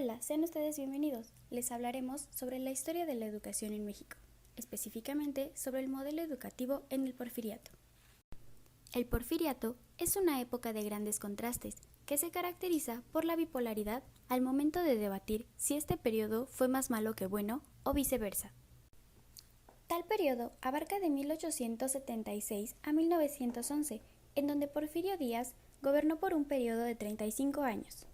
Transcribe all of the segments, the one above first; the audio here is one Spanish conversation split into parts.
Hola, sean ustedes bienvenidos. Les hablaremos sobre la historia de la educación en México, específicamente sobre el modelo educativo en el Porfiriato. El Porfiriato es una época de grandes contrastes que se caracteriza por la bipolaridad al momento de debatir si este periodo fue más malo que bueno o viceversa. Tal periodo abarca de 1876 a 1911, en donde Porfirio Díaz gobernó por un periodo de 35 años.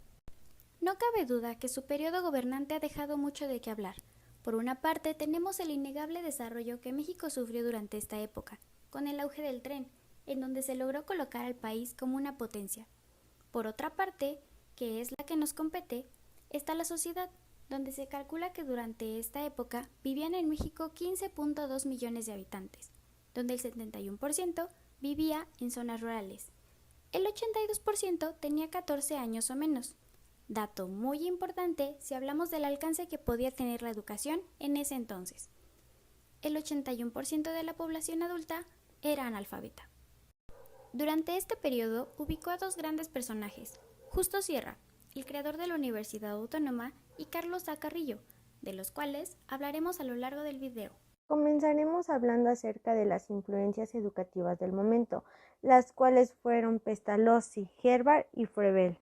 No cabe duda que su periodo gobernante ha dejado mucho de qué hablar. Por una parte, tenemos el innegable desarrollo que México sufrió durante esta época, con el auge del tren, en donde se logró colocar al país como una potencia. Por otra parte, que es la que nos compete, está la sociedad, donde se calcula que durante esta época vivían en México 15.2 millones de habitantes, donde el 71% vivía en zonas rurales. El 82% tenía 14 años o menos. Dato muy importante si hablamos del alcance que podía tener la educación en ese entonces. El 81% de la población adulta era analfabeta. Durante este periodo ubicó a dos grandes personajes, Justo Sierra, el creador de la Universidad Autónoma, y Carlos A. Carrillo, de los cuales hablaremos a lo largo del video. Comenzaremos hablando acerca de las influencias educativas del momento, las cuales fueron Pestalozzi, Herbart y Froebel,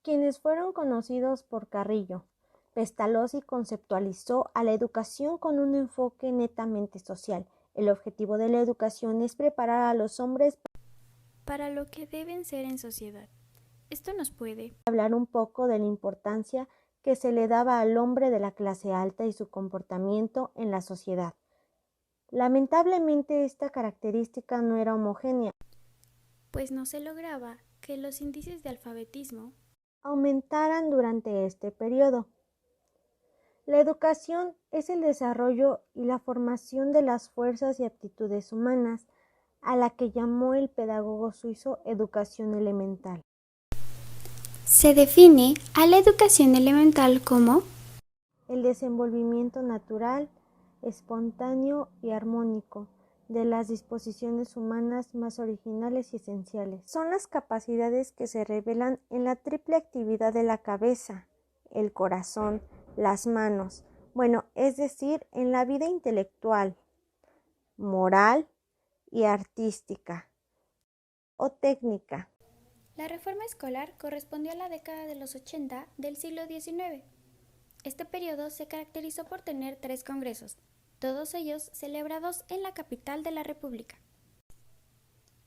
quienes fueron conocidos por Carrillo. Pestalozzi conceptualizó a la educación con un enfoque netamente social. El objetivo de la educación es preparar a los hombres para lo que deben ser en sociedad. Esto nos puede hablar un poco de la importancia que se le daba al hombre de la clase alta y su comportamiento en la sociedad. Lamentablemente esta característica no era homogénea, pues no se lograba que los índices de alfabetismo aumentaran durante este periodo. La educación es el desarrollo y la formación de las fuerzas y aptitudes humanas, a la que llamó el pedagogo suizo educación elemental. Se define a la educación elemental como el desenvolvimiento natural, espontáneo y armónico de las disposiciones humanas más originales y esenciales. Son las capacidades que se revelan en la triple actividad de la cabeza, el corazón, las manos, es decir, en la vida intelectual, moral y artística o técnica. La reforma escolar correspondió a la década de los 80 del siglo XIX. Este periodo se caracterizó por tener 3 congresos, todos ellos celebrados en la capital de la República.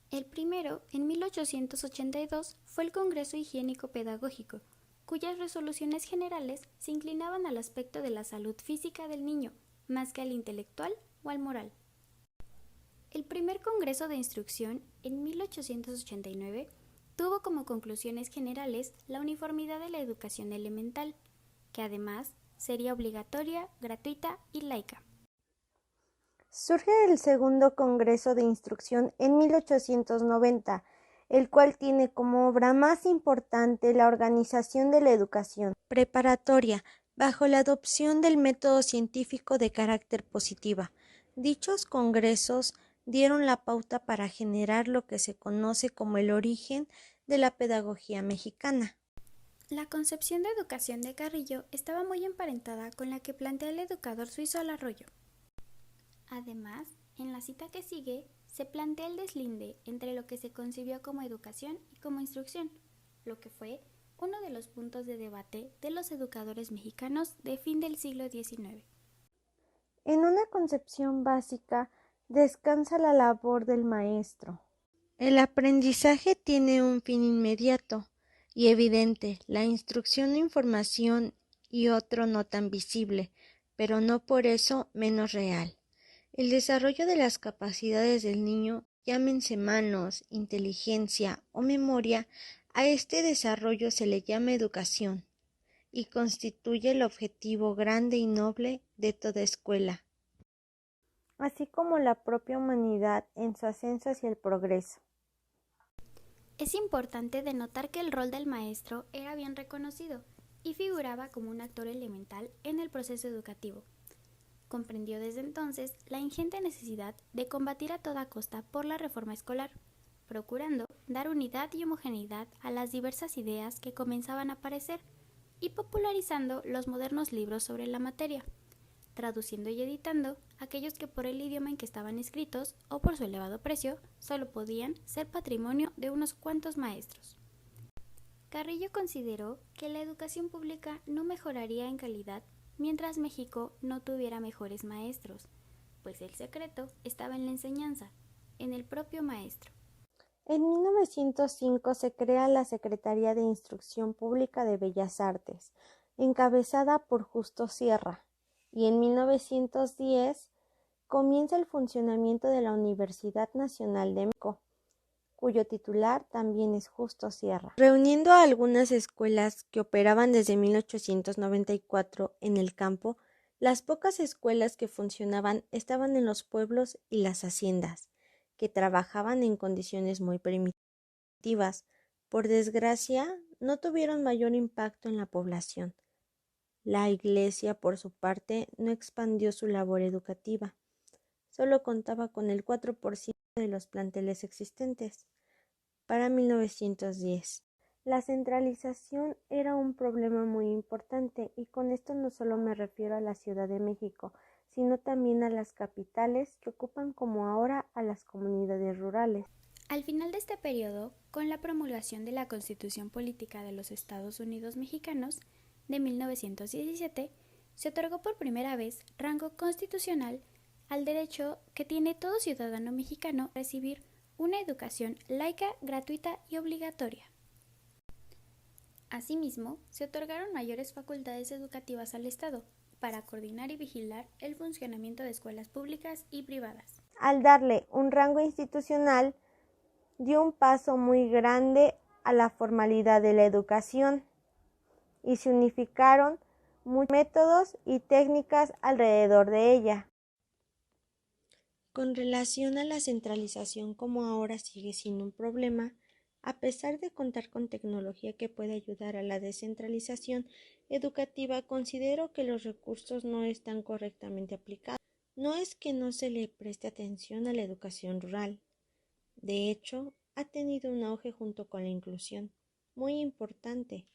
El primero, en 1882, fue el Congreso Higiénico Pedagógico, cuyas resoluciones generales se inclinaban al aspecto de la salud física del niño, más que al intelectual o al moral. El primer Congreso de Instrucción, en 1889, tuvo como conclusiones generales la uniformidad de la educación elemental, que además sería obligatoria, gratuita y laica. Surge el segundo Congreso de Instrucción en 1890, el cual tiene como obra más importante la organización de la educación preparatoria bajo la adopción del método científico de carácter positiva. Dichos congresos dieron la pauta para generar lo que se conoce como el origen de la pedagogía mexicana. La concepción de educación de Carrillo estaba muy emparentada con la que plantea el educador suizo Alarroyo. Además, en la cita que sigue, se plantea el deslinde entre lo que se concibió como educación y como instrucción, lo que fue uno de los puntos de debate de los educadores mexicanos de fin del siglo XIX. En una concepción básica descansa la labor del maestro. El aprendizaje tiene un fin inmediato y evidente, la instrucción o información, y otro no tan visible, pero no por eso menos real. El desarrollo de las capacidades del niño, llámense manos, inteligencia o memoria, a este desarrollo se le llama educación y constituye el objetivo grande y noble de toda escuela, así como la propia humanidad en su ascenso hacia el progreso. Es importante denotar que el rol del maestro era bien reconocido y figuraba como un actor elemental en el proceso educativo. Comprendió desde entonces la ingente necesidad de combatir a toda costa por la reforma escolar, procurando dar unidad y homogeneidad a las diversas ideas que comenzaban a aparecer y popularizando los modernos libros sobre la materia, traduciendo y editando aquellos que por el idioma en que estaban escritos o por su elevado precio solo podían ser patrimonio de unos cuantos maestros. Carrillo consideró que la educación pública no mejoraría en calidad mientras México no tuviera mejores maestros, pues el secreto estaba en la enseñanza, en el propio maestro. En 1905 se crea la Secretaría de Instrucción Pública de Bellas Artes, encabezada por Justo Sierra, y en 1910 comienza el funcionamiento de la Universidad Nacional de México, cuyo titular también es Justo Sierra, reuniendo a algunas escuelas que operaban desde 1894 en el campo. Las pocas escuelas que funcionaban estaban en los pueblos y las haciendas, que trabajaban en condiciones muy primitivas. Por desgracia, no tuvieron mayor impacto en la población. La Iglesia, por su parte, no expandió su labor educativa. Solo contaba con el 4% de los planteles existentes. Para 1910, la centralización era un problema muy importante, y con esto no solo me refiero a la Ciudad de México, sino también a las capitales, que ocupan como ahora a las comunidades rurales. Al final de este periodo, con la promulgación de la Constitución Política de los Estados Unidos Mexicanos de 1917, se otorgó por primera vez rango constitucional al derecho que tiene todo ciudadano mexicano a recibir una educación laica, gratuita y obligatoria. Asimismo, se otorgaron mayores facultades educativas al Estado para coordinar y vigilar el funcionamiento de escuelas públicas y privadas. Al darle un rango institucional, dio un paso muy grande a la formalidad de la educación, y se unificaron muchos métodos y técnicas alrededor de ella. Con relación a la centralización, como ahora sigue siendo un problema, a pesar de contar con tecnología que puede ayudar a la descentralización educativa, considero que los recursos no están correctamente aplicados. No es que no se le preste atención a la educación rural. De hecho, ha tenido un auge junto con la inclusión, muy importante,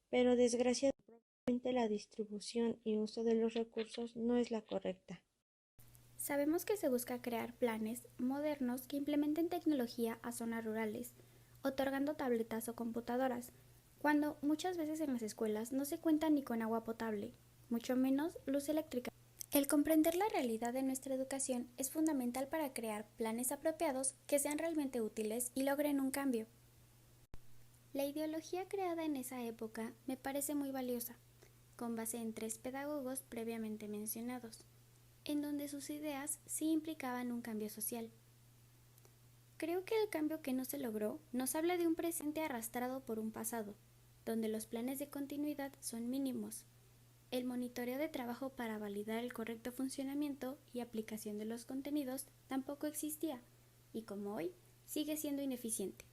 pero desgraciadamente la distribución y uso de los recursos no es la correcta. Sabemos que se busca crear planes modernos que implementen tecnología a zonas rurales, otorgando tabletas o computadoras, cuando muchas veces en las escuelas no se cuenta ni con agua potable, mucho menos luz eléctrica. El comprender la realidad de nuestra educación es fundamental para crear planes apropiados que sean realmente útiles y logren un cambio. La ideología creada en esa época me parece muy valiosa, con base en 3 pedagogos previamente mencionados, en donde sus ideas sí implicaban un cambio social. Creo que el cambio que no se logró nos habla de un presente arrastrado por un pasado, donde los planes de continuidad son mínimos. El monitoreo de trabajo para validar el correcto funcionamiento y aplicación de los contenidos tampoco existía, y como hoy, sigue siendo ineficiente.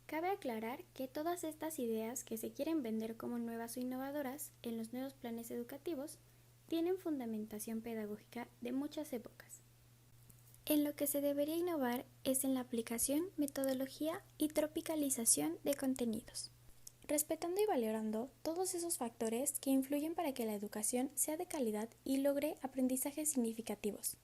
Cabe aclarar que todas estas ideas que se quieren vender como nuevas o innovadoras en los nuevos planes educativos tienen fundamentación pedagógica de muchas épocas. En lo que se debería innovar es en la aplicación, metodología y tropicalización de contenidos, respetando y valorando todos esos factores que influyen para que la educación sea de calidad y logre aprendizajes significativos.